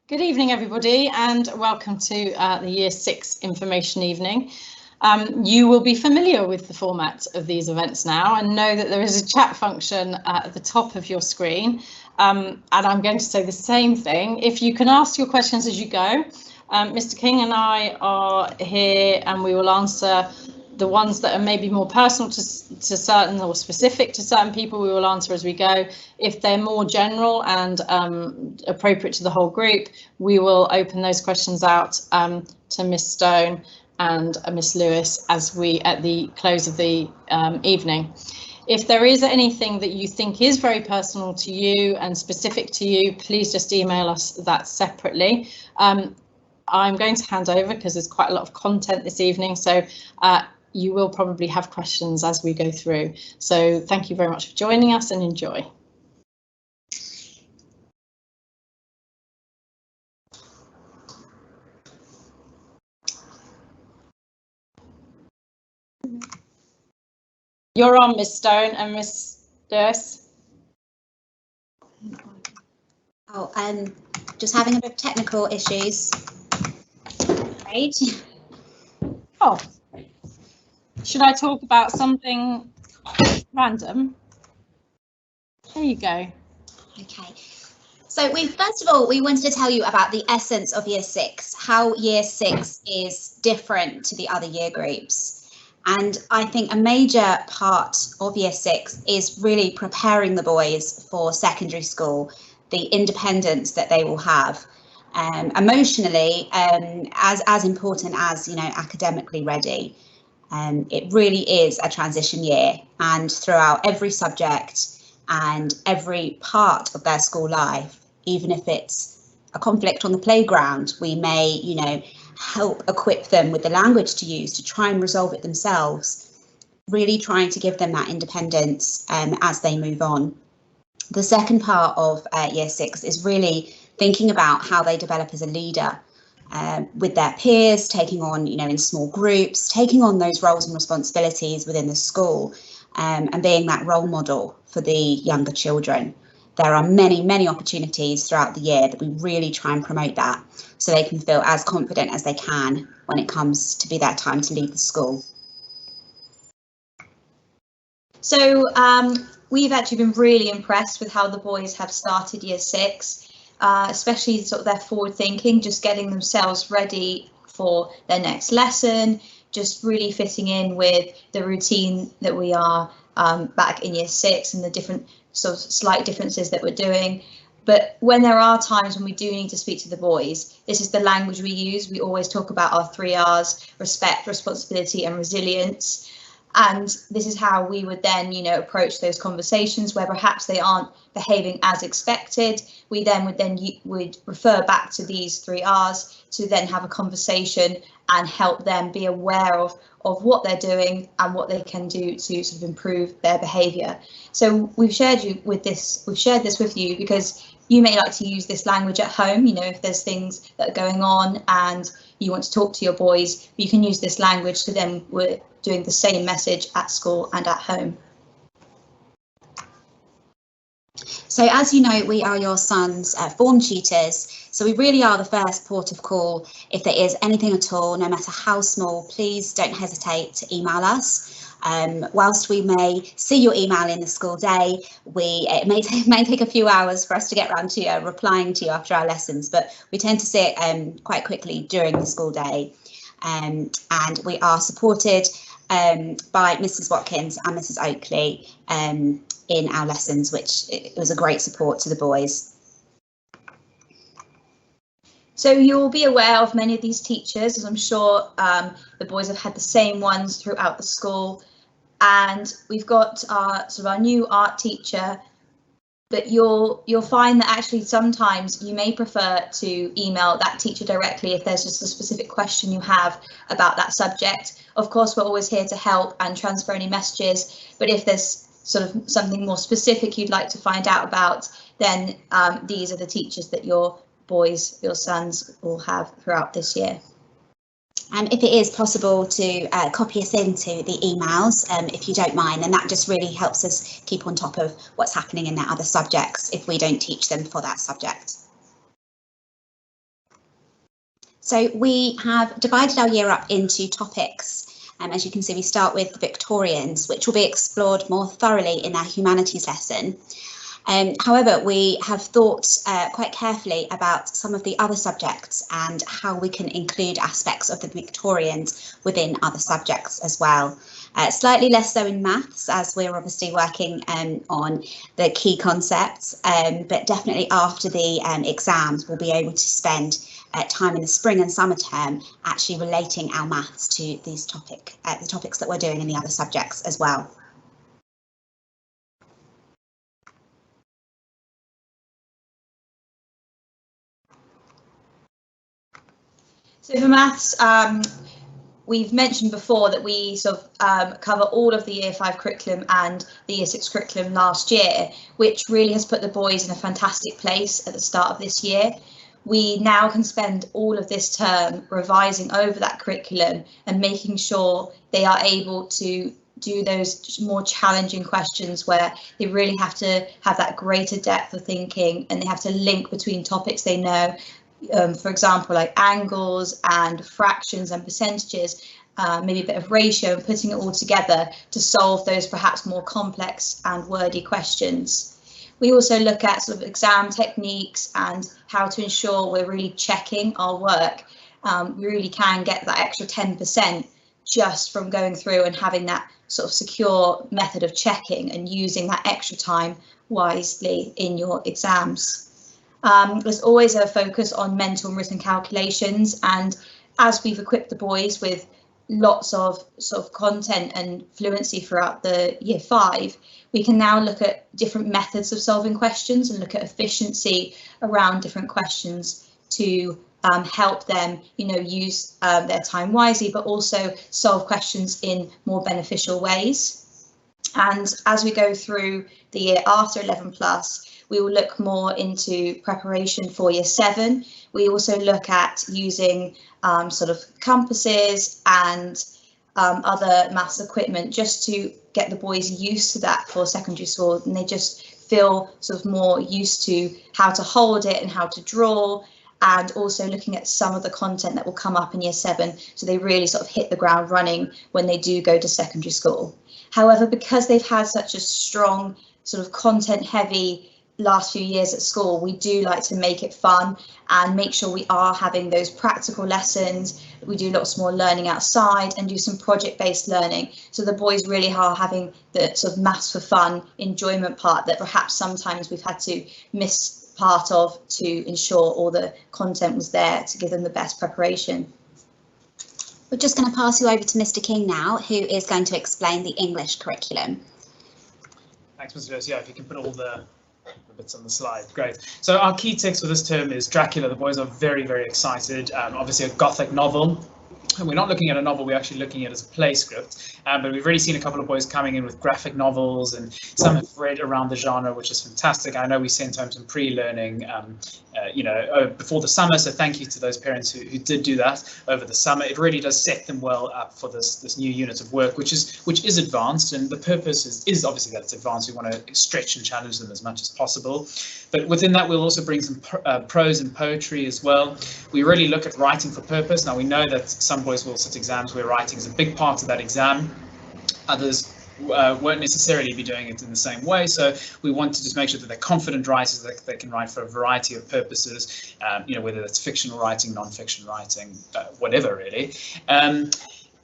Good evening, everybody, and welcome to the Year 6 Information Evening. You will be familiar with the format of these events now and know that there is a chat function at the top of your screen. And I'm going to say the same thing. If you can ask your questions as you go, Mr. King and I are here and we will answer the ones that are maybe more personal to certain or specific to certain people. We will answer as we go. If they're more general and appropriate to the whole group, we will open those questions out to Miss Stone and Miss Lewis as we at the close of the evening. If there is anything that you think is very personal to you and specific to you, please just email us that separately. I'm going to hand over because there's quite a lot of content this evening, so you will probably have questions as we go through. So thank you very much for joining us and enjoy. You're on, Miss Stone and Miss Lewis. Oh, just having a bit of technical issues. Right. Oh, should I talk about something random? There you go. Okay. So first of all, we wanted to tell you about the essence of Year 6, how Year 6 is different to the other year groups. And I think a major part of Year 6 is really preparing the boys for secondary school, the independence that they will have. Emotionally, as important as, academically ready. It really is a transition year, and throughout every subject and every part of their school life, even if it's a conflict on the playground, we may, help equip them with the language to use to try and resolve it themselves, really trying to give them that independence as they move on. The second part of Year 6 is really thinking about how they develop as a leader with their peers, taking on, in small groups, taking on those roles and responsibilities within the school, and being that role model for the younger children. There are many, many opportunities throughout the year that we really try and promote that so they can feel as confident as they can when it comes to be that time to leave the school. So we've actually been really impressed with how the boys have started Year 6, especially sort of their forward thinking, just getting themselves ready for their next lesson, just really fitting in with the routine that we are back in Year 6 and the different sort of slight differences that we're doing. But when there are times when we do need to speak to the boys, this is the language we use. We always talk about our 3 R's: respect, responsibility and resilience. And this is how we would then, approach those conversations where perhaps they aren't behaving as expected. We then would refer back to these 3 R's to then have a conversation and help them be aware of what they're doing and what they can do to sort of improve their behaviour. So we've shared this with you because you may like to use this language at home, if there's things that are going on and you want to talk to your boys, you can use this language to them. We're doing the same message at school and at home. So as you know, we are your son's form tutors. So we really are the first port of call. If there is anything at all, no matter how small, please don't hesitate to email us. Whilst we may see your email in the school day, it may take a few hours for us to get around to replying to you after our lessons, but we tend to see it quite quickly during the school day. And we are supported by Mrs. Watkins and Mrs. Oakley in our lessons, which it was a great support to the boys. So you'll be aware of many of these teachers, as I'm sure the boys have had the same ones throughout the school. And we've got our new art teacher, but you'll find that actually sometimes you may prefer to email that teacher directly if there's just a specific question you have about that subject. Of course, we're always here to help and transfer any messages, but if there's sort of something more specific you'd like to find out about, then these are the teachers that your sons will have throughout this year. And if it is possible to copy us into the emails, if you don't mind, and that just really helps us keep on top of what's happening in their other subjects if we don't teach them for that subject. So we have divided our year up into topics. As you can see, we start with the Victorians, which will be explored more thoroughly in our humanities lesson. However, we have thought quite carefully about some of the other subjects and how we can include aspects of the Victorians within other subjects as well. Slightly less so in maths, as we're obviously working on the key concepts, but definitely after the exams, we'll be able to spend time in the spring and summer term actually relating our maths to these the topics that we're doing in the other subjects as well. So for maths, we've mentioned before that we sort of cover all of the Year 5 curriculum and the Year 6 curriculum last year, which really has put the boys in a fantastic place at the start of this year. We now can spend all of this term revising over that curriculum and making sure they are able to do those more challenging questions where they really have to have that greater depth of thinking and they have to link between topics they know. For example, like angles and fractions and percentages, maybe a bit of ratio, and putting it all together to solve those perhaps more complex and wordy questions. We also look at sort of exam techniques and how to ensure we're really checking our work. We really can get that extra 10% just from going through and having that sort of secure method of checking and using that extra time wisely in your exams. There's always a focus on mental and written calculations, and as we've equipped the boys with lots of sort of content and fluency throughout the Year 5, we can now look at different methods of solving questions and look at efficiency around different questions to help them, use their time wisely, but also solve questions in more beneficial ways. And as we go through the year after 11 plus, we will look more into preparation for Year 7. We also look at using sort of compasses and other maths equipment just to get the boys used to that for secondary school, and they just feel sort of more used to how to hold it and how to draw, and also looking at some of the content that will come up in Year 7, so they really sort of hit the ground running when they do go to secondary school. However, because they've had such a strong sort of content heavy last few years at school, we do like to make it fun and make sure we are having those practical lessons. We do lots more learning outside and do some project-based learning, so the boys really are having the sort of maths for fun enjoyment part that perhaps sometimes we've had to miss part of to ensure all the content was there to give them the best preparation. We're just going to pass you over to Mr. King now, who is going to explain the English curriculum. Thanks, Mr. Lewis. Yeah, if you can put all the bits on the slide, great. So our key text for this term is Dracula. The boys are very, very excited. Obviously a Gothic novel. And we're not looking at a novel, we're actually looking at it as a play script. But we've already seen a couple of boys coming in with graphic novels, and some have read around the genre, which is fantastic. I know we sent home some pre-learning, before the summer. So thank you to those parents who did do that over the summer. It really does set them well up for this new unit of work, which is advanced. And the purpose is obviously that it's advanced. We want to stretch and challenge them as much as possible. But within that, we'll also bring some prose and poetry as well. We really look at writing for purpose. Now, we know that some boys will sit exams where writing is a big part of that exam. Others won't necessarily be doing it in the same way, so we want to just make sure that they're confident writers, that they can write for a variety of purposes, whether that's fictional writing, non-fiction writing, whatever really.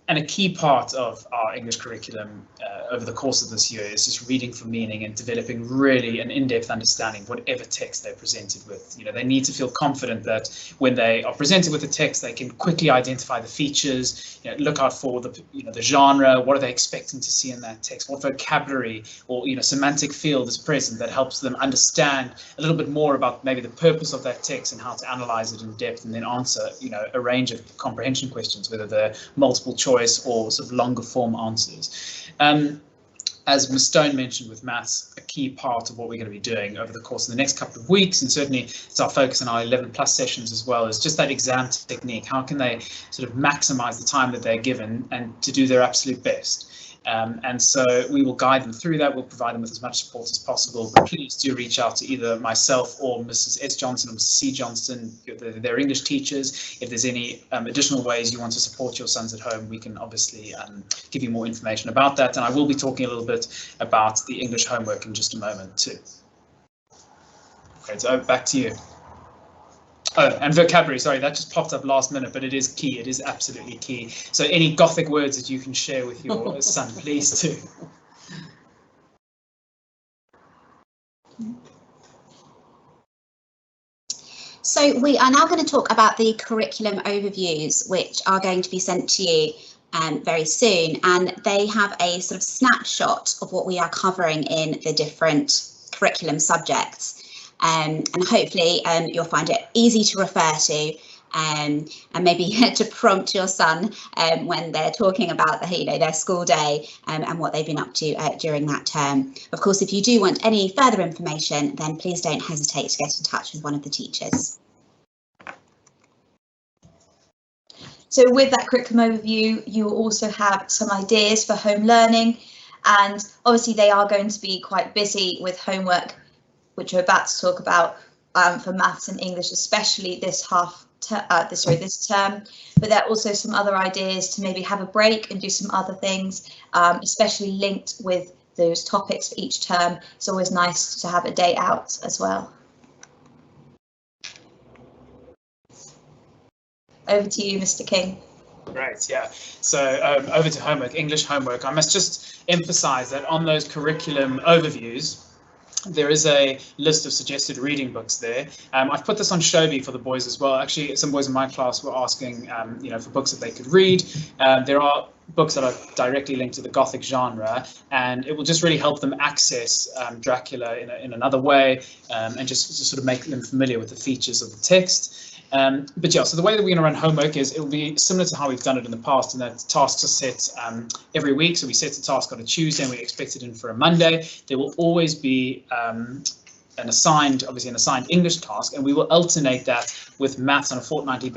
And a key part of our English curriculum over the course of this year is just reading for meaning and developing really an in-depth understanding of whatever text they're presented with. They need to feel confident that when they are presented with a text, they can quickly identify the features, look out for the genre, what are they expecting to see in that text, what vocabulary or semantic field is present that helps them understand a little bit more about maybe the purpose of that text and how to analyze it in depth, and then answer a range of comprehension questions, whether they're multiple choice or sort of longer form answers. As Ms. Stone mentioned with maths, a key part of what we're going to be doing over the course of the next couple of weeks, and certainly it's our focus in our 11 plus sessions as well, is just that exam technique. How can they sort of maximize the time that they're given and to do their absolute best? And so we will guide them through that. We'll provide them with as much support as possible. But please do reach out to either myself or Mrs. S. Johnson or Mrs. C. Johnson, their English teachers. If there's any additional ways you want to support your sons at home, we can obviously give you more information about that. And I will be talking a little bit about the English homework in just a moment too. Okay, so back to you. Oh, and vocabulary, sorry, that just popped up last minute, but it is key. It is absolutely key. So any Gothic words that you can share with your son, please do. So we are now going to talk about the curriculum overviews, which are going to be sent to you very soon. And they have a sort of snapshot of what we are covering in the different curriculum subjects. And hopefully you'll find it easy to refer to and maybe to prompt your son when they're talking about their school day and what they've been up to during that term. Of course, if you do want any further information, then please don't hesitate to get in touch with one of the teachers. So with that curriculum overview, you will also have some ideas for home learning, and obviously they are going to be quite busy with homework, which we're about to talk about for maths and English, especially this term. But there are also some other ideas to maybe have a break and do some other things, especially linked with those topics for each term. It's always nice to have a day out as well. Over to you, Mr. King. Great, yeah. So over to homework, English homework. I must just emphasize that on those curriculum overviews, there is a list of suggested reading books there. I've put this on Shobi for the boys as well. Actually, some boys in my class were asking, for books that they could read. There are books that are directly linked to the Gothic genre, and it will just really help them access Dracula in another way, and just sort of make them familiar with the features of the text. But yeah, so the way that we're going to run homework is it will be similar to how we've done it in the past, and that tasks are set every week. So we set a task on a Tuesday and we expect it in for a Monday. There will always be an assigned English task, and we will alternate that with maths on a fortnightly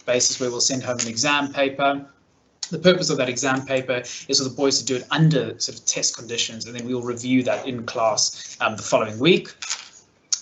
basis, where we'll send home an exam paper. The purpose of that exam paper is for the boys to do it under sort of test conditions, and then we will review that in class the following week.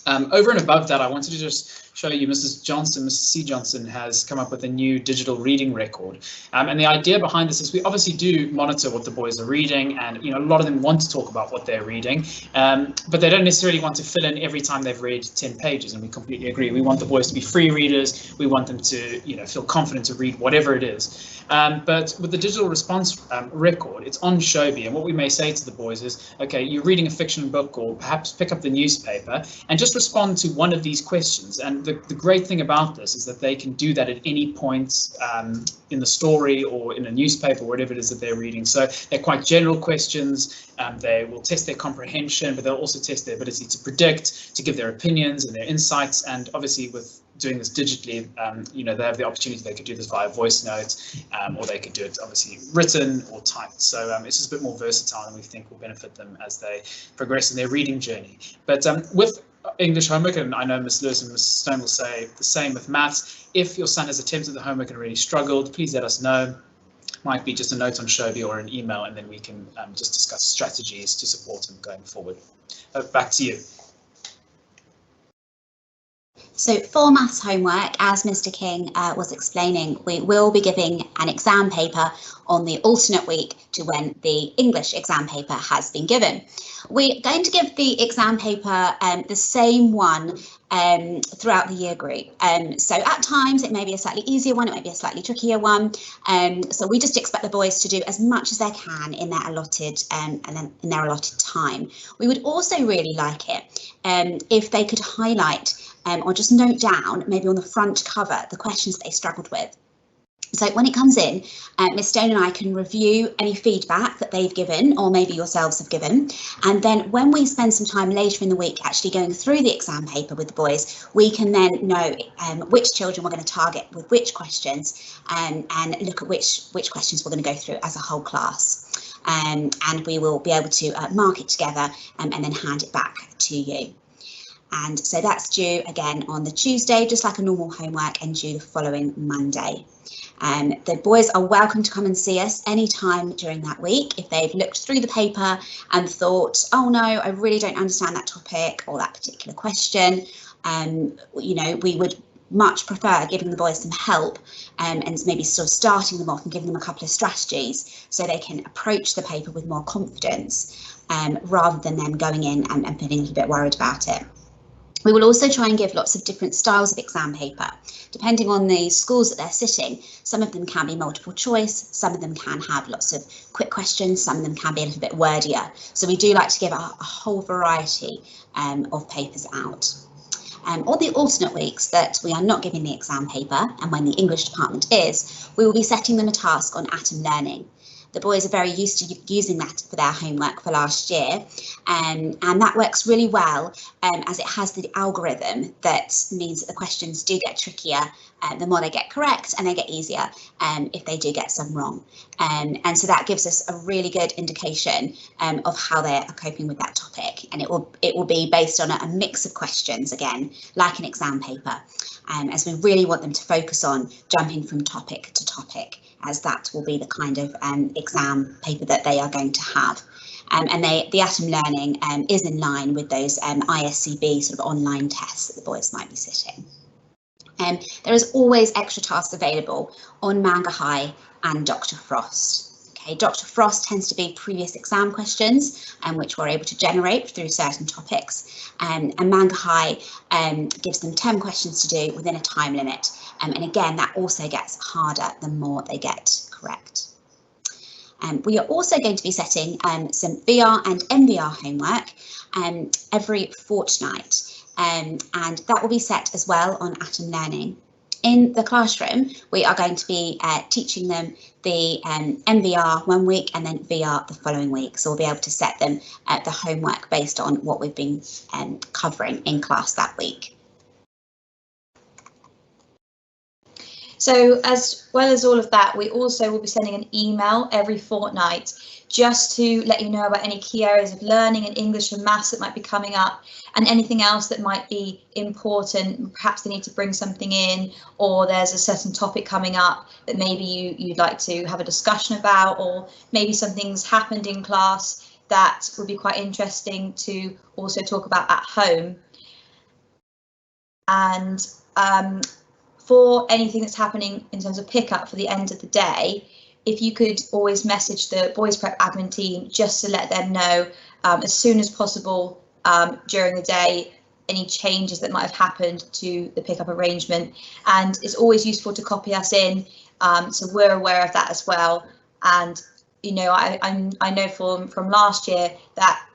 Over and above that, I wanted to just show you Mrs. C. Johnson has come up with a new digital reading record. And the idea behind this is we obviously do monitor what the boys are reading, and a lot of them want to talk about what they're reading, but they don't necessarily want to fill in every time they've read 10 pages, and we completely agree. We want the boys to be free readers. We want them to feel confident to read whatever it is. But with the digital response record, it's on Shobi, and what we may say to the boys is, okay, you're reading a fiction book, or perhaps pick up the newspaper and just respond to one of these questions. And the great thing about this is that they can do that at any point in the story or in a newspaper, whatever it is that they're reading. So they're quite general questions. They will test their comprehension, but they'll also test their ability to predict, to give their opinions and their insights. And obviously with doing this digitally, they have the opportunity. They could do this via voice notes, or they could do it obviously written or typed. So it's just a bit more versatile, and we think will benefit them as they progress in their reading journey. But with English homework, and I know Ms. Lewis and Ms. Stone will say the same with maths, if your son has attempted the homework and really struggled, please let us know. Might be just a note on Shobi or an email, and then we can just discuss strategies to support him going forward. Back to you. So for maths homework, as Mr. King was explaining, we will be giving an exam paper on the alternate week to when the English exam paper has been given. We're going to give the exam paper the same one throughout the year group. So at times it may be a slightly easier one, it might be a slightly trickier one. So we just expect the boys to do as much as they can in their allotted time. We would also really like it if they could highlight or just note down, maybe on the front cover, the questions they struggled with. So when it comes in, Miss Stone and I can review any feedback that they've given, or maybe yourselves have given. And then when we spend some time later in the week actually going through the exam paper with the boys, we can then know which children we're going to target with which questions, and look at which questions we're going to go through as a whole class. And we will be able to mark it together and then hand it back to you. And so that's due again on the Tuesday, just like a normal homework, and due the following Monday. The boys are welcome to come and see us anytime during that week if they've looked through the paper and thought, oh no, I really don't understand that topic or that particular question. You know, we would much prefer giving the boys some help and maybe sort of starting them off and giving them a couple of strategies so they can approach the paper with more confidence rather than them going in and feeling a little bit worried about it. We will also try and give lots of different styles of exam paper. Depending on the schools that they're sitting, some of them can be multiple choice, some of them can have lots of quick questions, some of them can be a little bit wordier. So we do like to give a whole variety of papers out. On the alternate weeks that we are not giving the exam paper, and when the English department is, we will be setting them a task on atom learning. The boys are very used to using that for their homework for last year, and that works really well as it has the algorithm that means that the questions do get trickier the more they get correct, and they get easier if they do get some wrong. And so that gives us a really good indication of how they are coping with that topic, and it will be based on a mix of questions, again, like an exam paper, as we really want them to focus on jumping from topic to topic, as that will be the kind of exam paper that they are going to have. And the atom learning is in line with those ISCB sort of online tests that the boys might be sitting. There is always extra tasks available on Manga High and Dr. Frost. Okay, Dr. Frost tends to be previous exam questions, which we're able to generate through certain topics, and Manga High gives them 10 questions to do within a time limit, and again that also gets harder the more they get correct. We are also going to be setting some VR and MVR homework every fortnight, and that will be set as well on Atom Learning. In the classroom, we are going to be teaching them the MVR one week and then VR the following week. So we'll be able to set them the homework based on what we've been covering in class that week. So as well as all of that, we also will be sending an email every fortnight just to let you know about any key areas of learning in English and maths that might be coming up, and anything else that might be important. Perhaps they need to bring something in, or there's a certain topic coming up that maybe you'd like to have a discussion about, or maybe something's happened in class that would be quite interesting to also talk about at home. And for anything that's happening in terms of pickup for the end of the day, if you could always message the Boys Prep admin team just to let them know as soon as possible during the day any changes that might have happened to the pickup arrangement. And it's always useful to copy us in, so we're aware of that as well. And you know, I know from last year that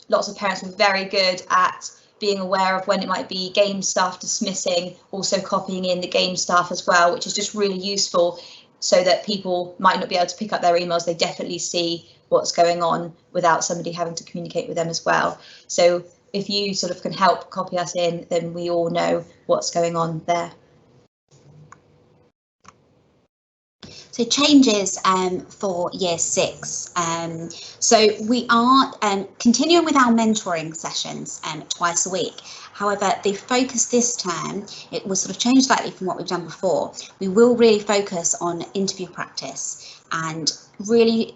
lots of parents were very good at being aware of when it might be game staff dismissing, also copying in the game staff as well, which is just really useful, so that people might not be able to pick up their emails. They definitely see what's going on without somebody having to communicate with them as well. So if you sort of can help copy us in, then we all know what's going on there. So changes for year 6. So we are continuing with our mentoring sessions twice a week. However, the focus this term, it will sort of change slightly from what we've done before. We will really focus on interview practice and really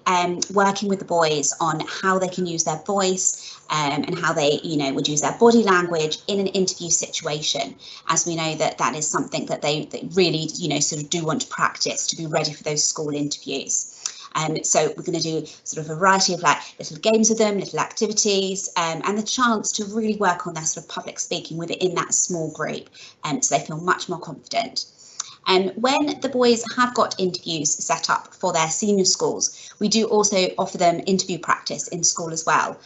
working with the boys on how they can use their voice and how they, you know, would use their body language in an interview situation, as we know that that is something that they really, you know, sort of do want to practice to be ready for those school interviews. So we're going to do sort of a variety of like little games with them, little activities, and the chance to really work on their sort of public speaking within that small group, so they feel much more confident. And when the boys have got interviews set up for their senior schools, we do also offer them interview practice in school as well.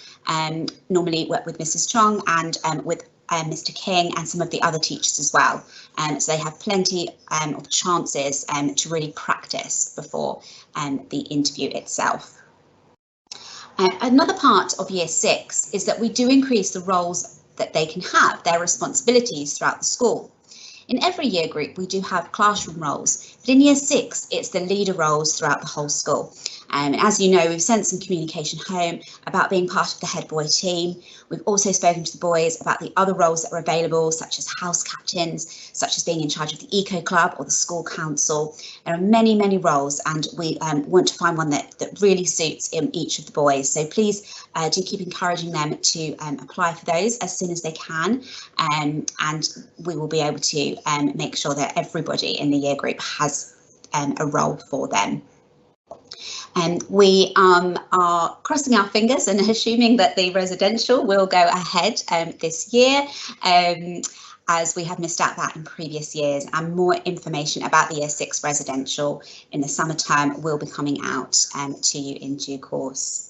Normally work with Mrs. Chong and with Mr. King and some of the other teachers as well. So they have plenty of chances to really practice before the interview itself. Another part of year 6 is that we do increase the roles that they can have, their responsibilities throughout the school. In every year group, we do have classroom roles, but in year 6, it's the leader roles throughout the whole school. And as you know, we've sent some communication home about being part of the head boy team. We've also spoken to the boys about the other roles that are available, such as house captains, such as being in charge of the eco club or the school council. There are many, many roles, and we want to find one that really suits each of the boys. So please do keep encouraging them to apply for those as soon as they can, and we will be able to make sure that everybody in the year group has a role for them. And we are crossing our fingers and assuming that the residential will go ahead this year, as we have missed out that in previous years, and more information about the Year 6 residential in the summer term will be coming out to you in due course.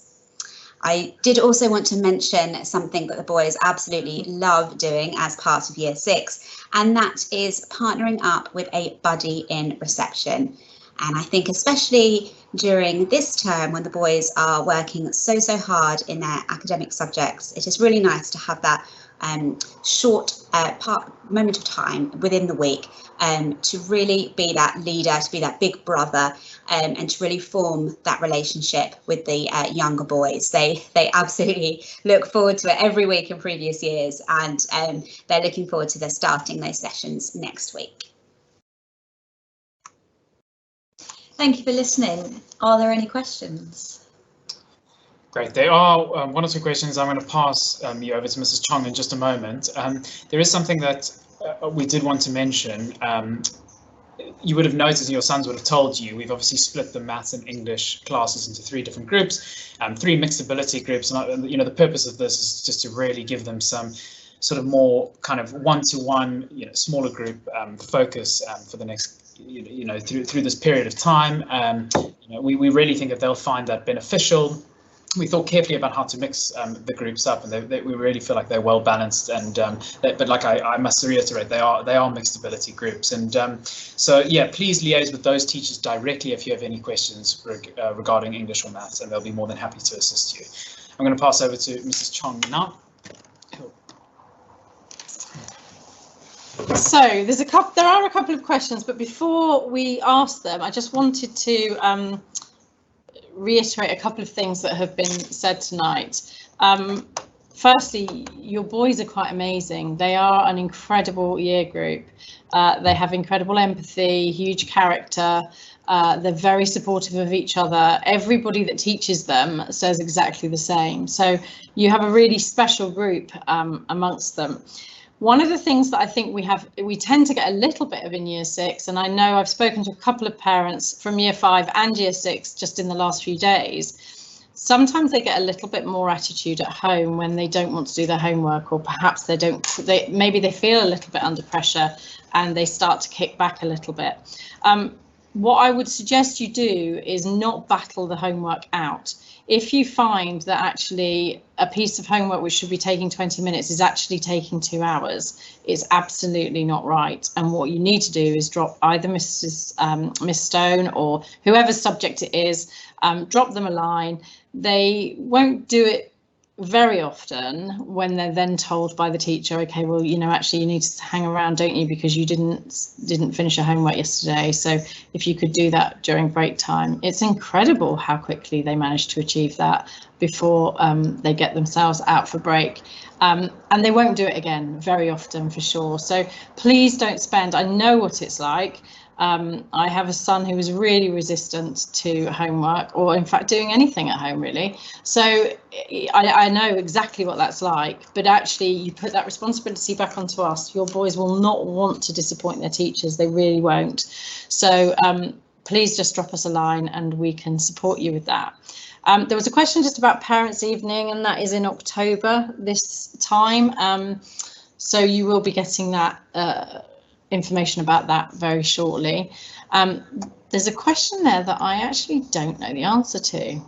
I did also want to mention something that the boys absolutely love doing as part of Year 6, and that is partnering up with a buddy in reception. And I think especially during this term when the boys are working so hard in their academic subjects, it is really nice to have that short moment of time within the week to really be that leader, to be that big brother, and to really form that relationship with the younger boys. They absolutely look forward to it every week in previous years, and they're looking forward to their starting those sessions next week. Thank you for listening. Are there any questions? Great. There are one or two questions. I'm going to pass you over to Mrs. Chong in just a moment. There is something that we did want to mention. You would have noticed, and your sons would have told you, we've obviously split the maths and English classes into 3 different groups, 3 mixed ability groups. And the purpose of this is just to really give them some sort of more kind of one-to-one, smaller group focus for the next, through this period of time. We really think that they'll find that beneficial. We thought carefully about how to mix the groups up, and we really feel like they're well balanced. And but like I must reiterate, they are mixed ability groups. And so yeah, please liaise with those teachers directly if you have any questions regarding English or maths, and they'll be more than happy to assist you. I'm going to pass over to Mrs. Chong now. So there are a couple of questions, but before we ask them, I just wanted to reiterate a couple of things that have been said tonight. Firstly, your boys are quite amazing. They are an incredible year group. They have incredible empathy, huge character. They're very supportive of each other. Everybody that teaches them says exactly the same. So you have a really special group amongst them. One of the things that I think we tend to get a little bit of in Year 6, and I know I've spoken to a couple of parents from Year 5 and Year 6 just in the last few days. Sometimes they get a little bit more attitude at home when they don't want to do their homework, or perhaps maybe they feel a little bit under pressure and they start to kick back a little bit. What I would suggest you do is not battle the homework out. If you find that actually a piece of homework which should be taking 20 minutes is actually taking 2 hours, it's absolutely not right. And what you need to do is drop either Miss Stone or whoever's subject it is, drop them a line. They won't do it very often when they're then told by the teacher, okay, well, actually you need to hang around, don't you, because you didn't finish your homework yesterday. So if you could do that during break time. It's incredible how quickly they manage to achieve that before they get themselves out for break. And they won't do it again very often, for sure. So please don't spend, I know what it's like. I have a son who is really resistant to homework, or in fact doing anything at home really. So I know exactly what that's like, but actually you put that responsibility back onto us. Your boys will not want to disappoint their teachers, they really won't. So please just drop us a line and we can support you with that. There was a question just about Parents' Evening, and that is in October this time. So you will be getting that information about that very shortly. There's a question there that I actually don't know the answer to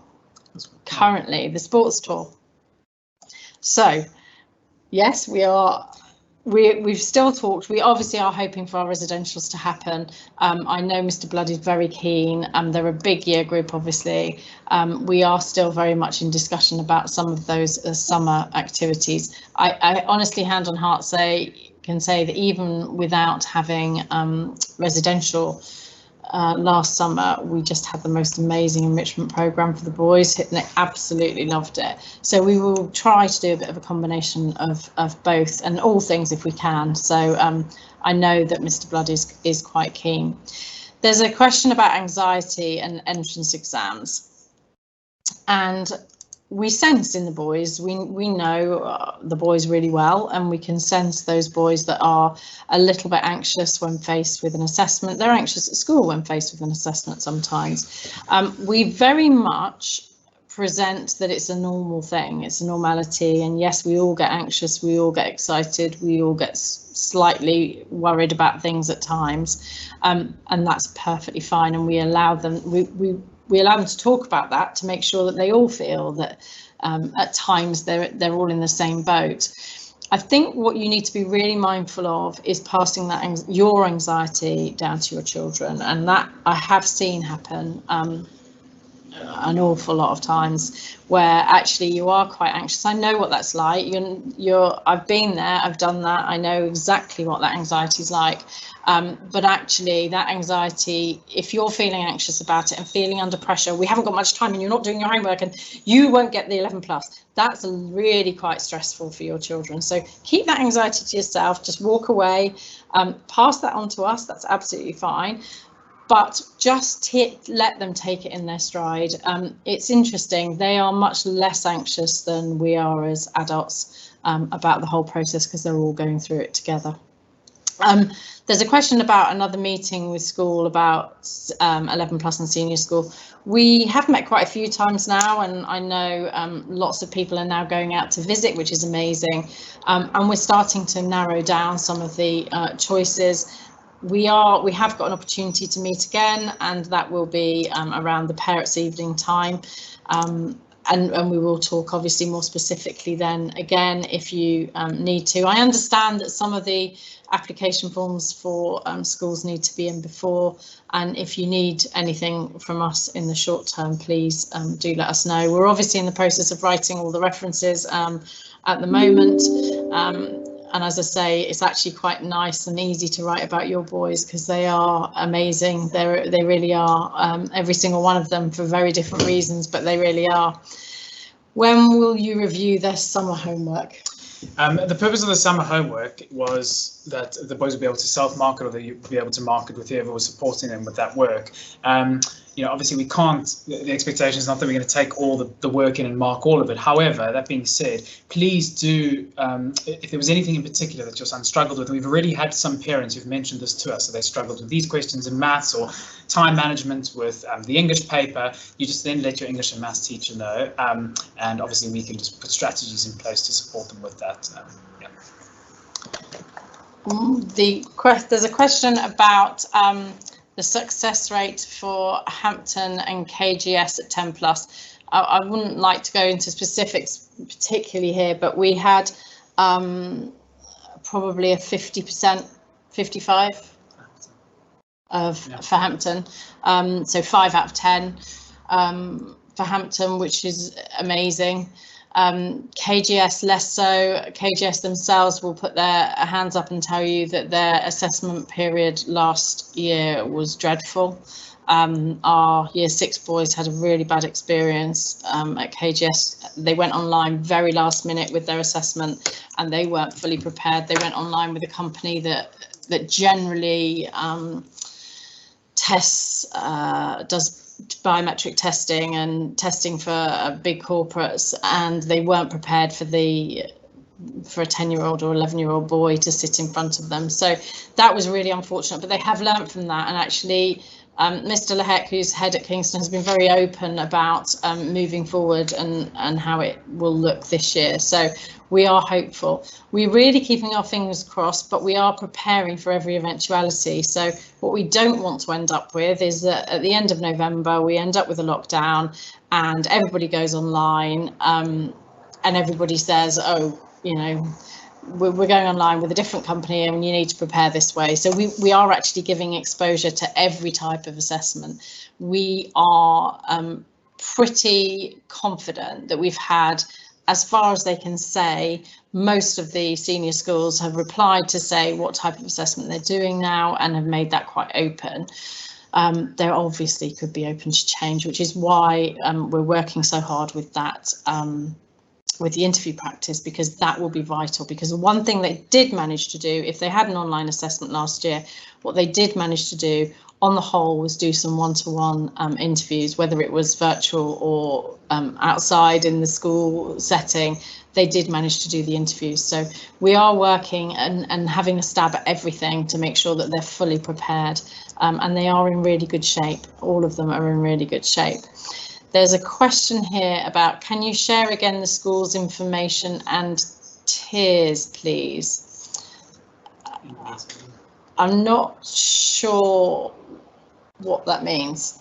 currently, the sports tour. So yes, we've still talked. We obviously are hoping for our residentials to happen. I know Mr. Blood is very keen. They're a big year group, obviously. We are still very much in discussion about some of those summer activities. I honestly, hand on heart, can say that even without having residential last summer, we just had the most amazing enrichment program for the boys, and they absolutely loved it. So we will try to do a bit of a combination of both and all things if we can. So I know that Mr. Blood is quite keen. There's a question about anxiety and entrance exams, and we sense in the boys, we know the boys really well, and we can sense those boys that are a little bit anxious when faced with an assessment. They're anxious at school when faced with an assessment sometimes. We very much present that it's a normal thing, it's a normality, and yes, we all get anxious, we all get excited, we all get slightly worried about things at times, and that's perfectly fine, and we allow them, we allow them to talk about that to make sure that they all feel that at times they're all in the same boat. I think what you need to be really mindful of is passing that your anxiety down to your children, and that I have seen happen an awful lot of times where actually you are quite anxious. I know what that's like. I've been there, I've done that, I know exactly what that anxiety is like. But actually that anxiety, if you're feeling anxious about it and feeling under pressure, we haven't got much time and you're not doing your homework and you won't get the 11 plus, that's really quite stressful for your children. So keep that anxiety to yourself, just walk away, pass that on to us, that's absolutely fine. But just let them take it in their stride. It's interesting, they are much less anxious than we are as adults about the whole process because they're all going through it together. There's a question about another meeting with school about 11 plus and senior school. We have met quite a few times now, and I know lots of people are now going out to visit, which is amazing. And we're starting to narrow down some of the choices. We have got an opportunity to meet again, and that will be around the parents' evening time. And we will talk obviously more specifically then again if you need to. I understand that some of the application forms for schools need to be in before, and if you need anything from us in the short term, please do let us know. We're obviously in the process of writing all the references at the moment. And as I say, it's actually quite nice and easy to write about your boys because they are amazing. They really are, every single one of them for very different reasons, but they really are. When will you review their summer homework? The purpose of the summer homework was that the boys would be able to self-market, or they'd be able to market with whoever was supporting them with that work. Obviously we can't, the expectation is not that we're going to take all the work in and mark all of it. However, that being said, please do, if there was anything in particular that your son struggled with, we've already had some parents who've mentioned this to us, so they struggled with these questions in maths or time management with the English paper, you just then let your English and maths teacher know, and obviously we can just put strategies in place to support them with that. There's a question about the success rate for Hampton and KGS at 10 plus. I wouldn't like to go into specifics particularly here, but we had probably a 50%, 55 for Hampton. So 5 out of 10 for Hampton, which is amazing. KGS less so. KGS themselves will put their hands up and tell you that their assessment period last year was dreadful. Our year 6 boys had a really bad experience at KGS. They went online very last minute with their assessment and they weren't fully prepared. They went online with a company that generally does biometric testing and testing for big corporates, and they weren't prepared for a 10-year-old or 11-year-old boy to sit in front of them. So that was really unfortunate, but they have learnt from that, and actually Mr. Lehek, who's head at Kingston, has been very open about moving forward and how it will look this year. So we are hopeful. We're really keeping our fingers crossed, but we are preparing for every eventuality. So what we don't want to end up with is that at the end of November, we end up with a lockdown and everybody goes online and everybody says, oh, we're going online with a different company and you need to prepare this way. So we are actually giving exposure to every type of assessment. We are pretty confident that we've had, as far as they can say, most of the senior schools have replied to say what type of assessment they're doing now and have made that quite open. there obviously could be open to change, which is why we're working so hard with that, with the interview practice, because that will be vital. Because the one thing they did manage to do, if they had an online assessment last year, what they did manage to do on the whole was do some one-to-one interviews, whether it was virtual or outside in the school setting. They did manage to do the interviews. So we are working and having a stab at everything to make sure that they're fully prepared, and they are in really good shape. All of them are in really good shape. There's a question here about, can you share again the school's information and tiers, please? I'm not sure what that means.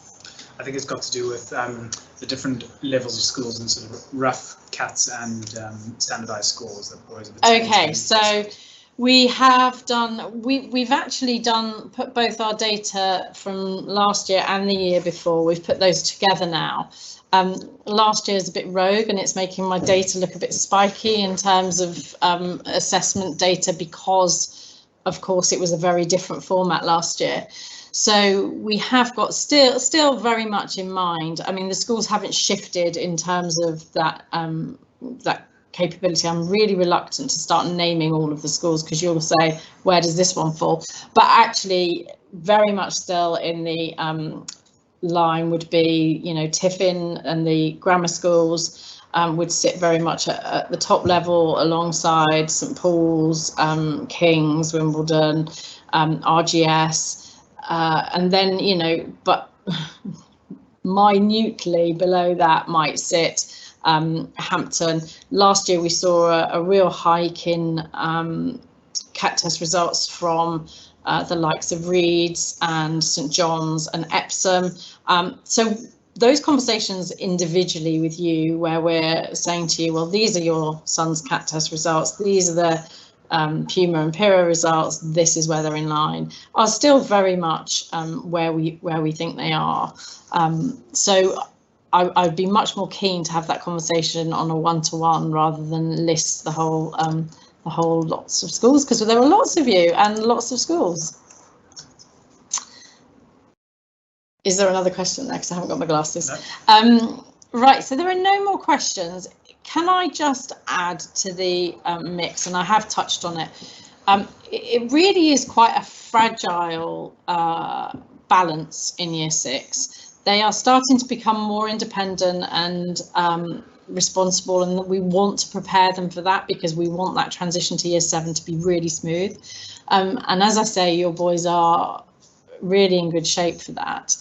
I think it's got to do with the different levels of schools and sort of rough CATs and standardized scores that boys have attained. Okay, so we have done, we've actually put both our data from last year and the year before. We've put those together now. Last year is a bit rogue and it's making my data look a bit spiky in terms of assessment data, because of course it was a very different format last year. So we have got still very much in mind. I mean, the schools haven't shifted in terms of that that capability. I'm really reluctant to start naming all of the schools, because you'll say, where does this one fall? But actually, very much still in the line would be, you know, Tiffin and the grammar schools would sit very much at the top level, alongside St Paul's, King's, Wimbledon, RGS. And then, you know, but minutely below that might sit Hampton. Last year we saw a real hike in CAT test results from the likes of Reeds and St John's and Epsom. So those conversations individually with you, where we're saying to you, well, these are your son's CAT test results, these are the Puma and Pyrrha results, this is where they're in line, are still very much where we think they are. So I'd be much more keen to have that conversation on a one-to-one rather than list the whole lots of schools, because there are lots of you and lots of schools. Is there another question there? Because I haven't got my glasses. No. Right, so there are no more questions. Can I just add to the mix, and I have touched on it, it really is quite a fragile balance in Year 6. They are starting to become more independent and responsible, and we want to prepare them for that, because we want that transition to Year 7 to be really smooth. And as I say, your boys are really in good shape for that.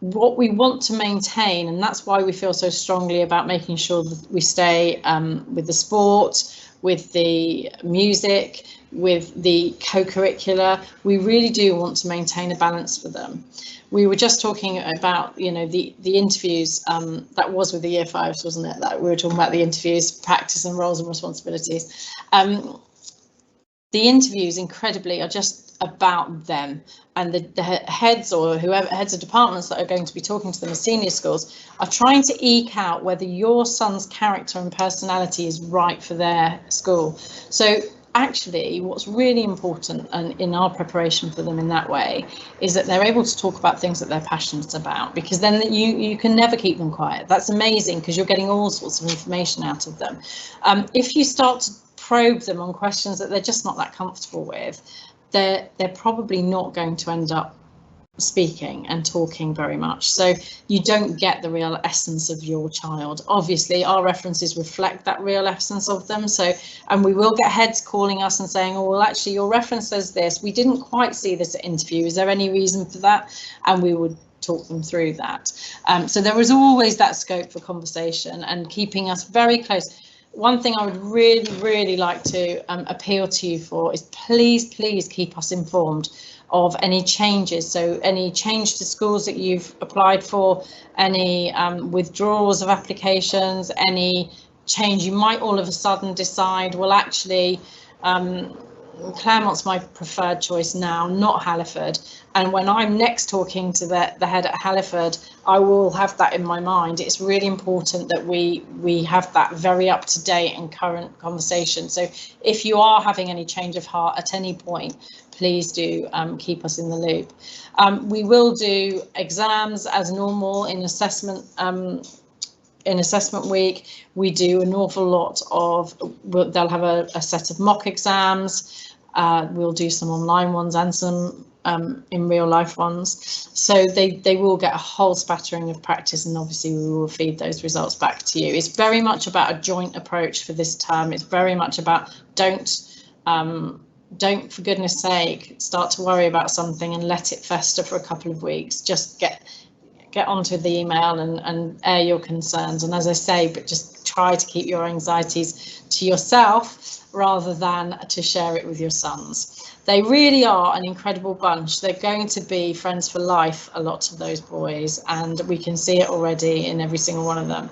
What we want to maintain, and that's why we feel so strongly about making sure that we stay with the sport, with the music, with the co-curricular, we really do want to maintain a balance for them. We were just talking about, you know, the interviews, that was with the Year 5s, wasn't it? That we were talking about the interviews, practice and roles and responsibilities. The interviews, incredibly, are just about them, and the heads, or whoever heads of departments that are going to be talking to them as senior schools, are trying to eke out whether your son's character and personality is right for their school. So actually, what's really important, and in our preparation for them in that way, is that they're able to talk about things that they're passionate about, because then you can never keep them quiet. That's amazing, because you're getting all sorts of information out of them. If you start to probe them on questions that they're just not that comfortable with, they're probably not going to end up speaking and talking very much. So you don't get the real essence of your child. Obviously, our references reflect that real essence of them. So, and we will get heads calling us and saying, oh, well, actually, your reference says this. We didn't quite see this at interview. Is there any reason for that? And we would talk them through that. So there was always that scope for conversation and keeping us very close. One thing I would really like to appeal to you for is please keep us informed of any changes. So any change to schools that you've applied for, any withdrawals of applications, any change you might all of a sudden decide, well, actually, Claremont's my preferred choice now, not Halliford. And when I'm next talking to the head at Halliford, I will have that in my mind. It's really important that we have that very up to date and current conversation. So if you are having any change of heart at any point, please do keep us in the loop. We will do exams as normal in assessment. In assessment week, we do an awful lot of, they'll have a set of mock exams, we'll do some online ones and some in real life ones. So they will get a whole spattering of practice, and obviously we will feed those results back to you. It's very much about a joint approach for this term. It's very much about don't, for goodness sake, start to worry about something and let it fester for a couple of weeks. Just get onto the email and air your concerns, and as I say, but just try to keep your anxieties to yourself rather than to share it with your sons. They really are an incredible bunch. They're going to be friends for life, a lot of those boys, and we can see it already in every single one of them.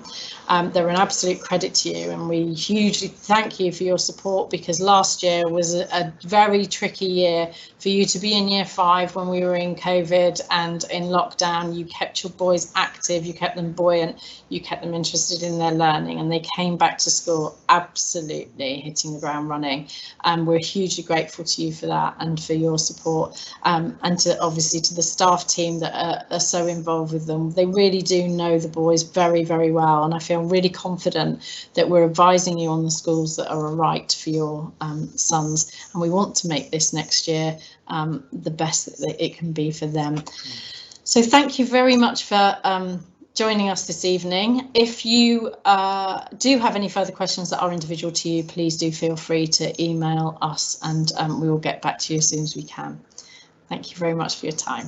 They're an absolute credit to you, and we hugely thank you for your support, because last year was a very tricky year for you to be in year 5 when we were in COVID and in lockdown. You kept your boys active, you kept them buoyant, you kept them interested in their learning, and they came back to school absolutely hitting the ground running. And we're hugely grateful to you for that and for your support, and to obviously to the staff team that are so involved with them. They really do know the boys very, very well, and I feel really confident that we're advising you on the schools that are right for your sons, and we want to make this next year the best that it can be for them. So thank you very much for joining us this evening. If you do have any further questions that are individual to you, please do feel free to email us, and we will get back to you as soon as we can. Thank you very much for your time.